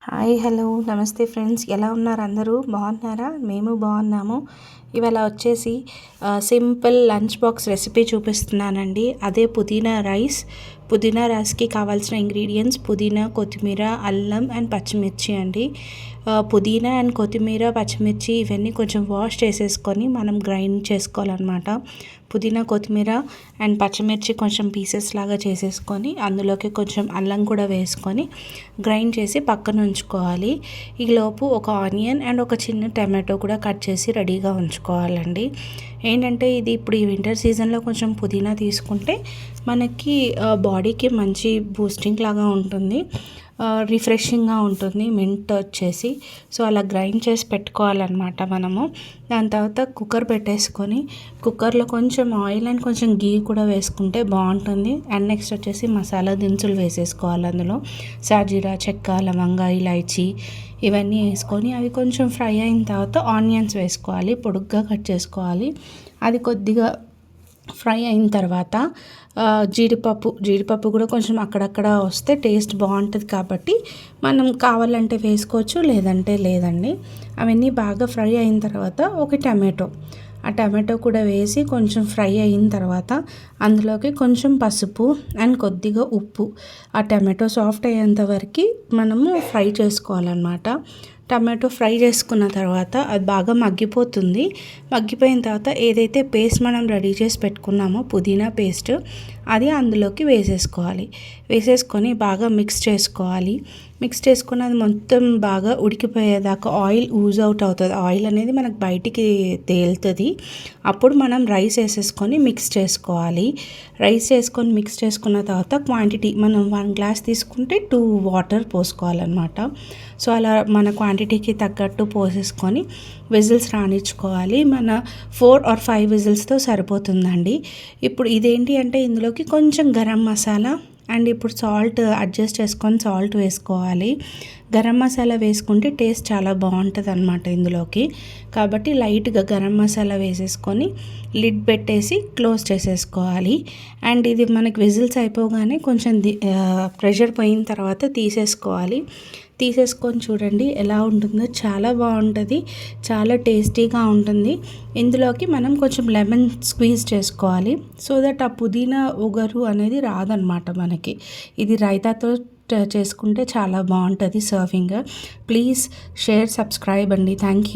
Hi hello నమస్తే friends, ఎలా ఉన్నారు? అందరూ బాగున్నారా? మేము బాగున్నాము. ఇవాళ వచ్చేసి సింపుల్ లంచ్ బాక్స్ రెసిపీ చూపిస్తున్నానండి. అదే పుదీనా రైస్. పుదీనా రైస్కి కావాల్సిన ఇంగ్రీడియంట్స్ పుదీనా, కొత్తిమీర, అల్లం అండ్ పచ్చిమిర్చి అండి. పుదీనా అండ్ కొత్తిమీర, పచ్చిమిర్చి ఇవన్నీ కొంచెం వాష్ చేసేసుకొని మనం గ్రైండ్ చేసుకోవాలన్నమాట. పుదీనా, కొత్తిమీర అండ్ పచ్చిమిర్చి కొంచెం పీసెస్ లాగా చేసేసుకొని అందులోకి కొంచెం అల్లం కూడా వేసుకొని గ్రైండ్ చేసి పక్కన ఉంచుకోవాలి. ఈలోపు ఒక ఆనియన్ అండ్ ఒక చిన్న టమాటో కూడా కట్ చేసి రెడీగా ఉంచుకోవాలండి. ఏంటంటే ఇది ఇప్పుడు ఈ వింటర్ సీజన్లో కొంచెం పుదీనా తీసుకుంటే మనకి బాడీకి మంచి బూస్టింగ్ లాగా ఉంటుంది, రిఫ్రెషింగ్గా ఉంటుంది. మింట్ వచ్చేసి సో అలా గ్రైండ్ చేసి పెట్టుకోవాలన్నమాట మనము. దాని తర్వాత కుక్కర్ పెట్టేసుకొని కుక్కర్లో కొంచెం ఆయిల్ అండ్ కొంచెం గీ కూడా వేసుకుంటే బాగుంటుంది. అండ్ నెక్స్ట్ వచ్చేసి మసాలా దినుసులు వేసేసుకోవాలి. అందులో సాజీరా, చెక్క, లవంగా, ఇలాచీ ఇవన్నీ వేసుకొని అవి కొంచెం ఫ్రై అయిన తర్వాత ఆనియన్స్ వేసుకోవాలి, పొడుగ్గా కట్ చేసుకోవాలి. అది కొద్దిగా ఫ్రై అయిన తర్వాత జీడిపప్పు కూడా కొంచెం అక్కడక్కడ వస్తే టేస్ట్ బాగుంటుంది కాబట్టి మనం కావాలంటే వేసుకోవచ్చు, లేదంటే లేదండి. అవన్నీ బాగా ఫ్రై అయిన తర్వాత ఒక టమాటో కూడా వేసి కొంచెం ఫ్రై అయిన తర్వాత అందులోకి కొంచెం పసుపు అండ్ కొద్దిగా ఉప్పు, ఆ టమాటో సాఫ్ట్ అయ్యేంత వరకు మనము ఫ్రై చేసుకోవాలన్నమాట. టమాటో ఫ్రై చేసుకున్న తర్వాత అది బాగా మగ్గిపోతుంది. మగ్గిపోయిన తర్వాత ఏదైతే పేస్ట్ మనం రెడీ చేసి పెట్టుకున్నామో పుదీనా పేస్ట్, అది అందులోకి వేసేసుకొని బాగా మిక్స్ చేసుకొని అది మొత్తం బాగా ఉడికిపోయేదాకా ఆయిల్ ఊజ్ అవుట్ అవుతుంది. ఆయిల్ అనేది మనకు బయటికి తేలుతుంది. అప్పుడు మనం రైస్ వేసేసుకొని మిక్స్ చేసుకోవాలి. రైస్ వేసుకొని మిక్స్ చేసుకున్న తర్వాత క్వాంటిటీ మనం 1 గ్లాస్ తీసుకుంటే 2 వాటర్ పోసుకోవాలన్నమాట. సో అలా మన క్వాంటిటీకి తగ్గట్టు పోసేసుకొని విజిల్స్ రానిచ్చుకోవాలి. మన 4 or 5 విజిల్స్తో సరిపోతుందండి. ఇప్పుడు ఇదేంటి అంటే ఇందులోకి కొంచెం గరం మసాలా అండ్ ఇప్పుడు సాల్ట్ అడ్జస్ట్ చేసుకొని సాల్ట్ వేసుకోవాలి. గరం మసాలా వేసుకుంటే టేస్ట్ చాలా బాగుంటుంది అన్నమాట ఇందులోకి. కాబట్టి లైట్గా గరం మసాలా వేసేసుకొని లిడ్ పెట్టేసి క్లోజ్ చేసేసుకోవాలి. అండ్ ఇది మనకి విజిల్స్ అయిపోగానే కొంచెం ప్రెషర్ పోయిన తర్వాత తీసేసుకొని చూడండి ఎలా ఉంటుందో. చాలా బాగుంటుంది, చాలా టేస్టీగా ఉంటుంది. ఇందులోకి మనం కొంచెం లెమన్ స్క్వీజ్ చేసుకోవాలి సో దట్ ఆ పుదీనా ఒగరు అనేది రాదనమాట మనకి. ఇది రైతాతో చేసుకుంటే చాలా బాగుంటుంది సర్వింగ్. ప్లీజ్ షేర్, సబ్స్క్రైబ్ అండి. Thank you.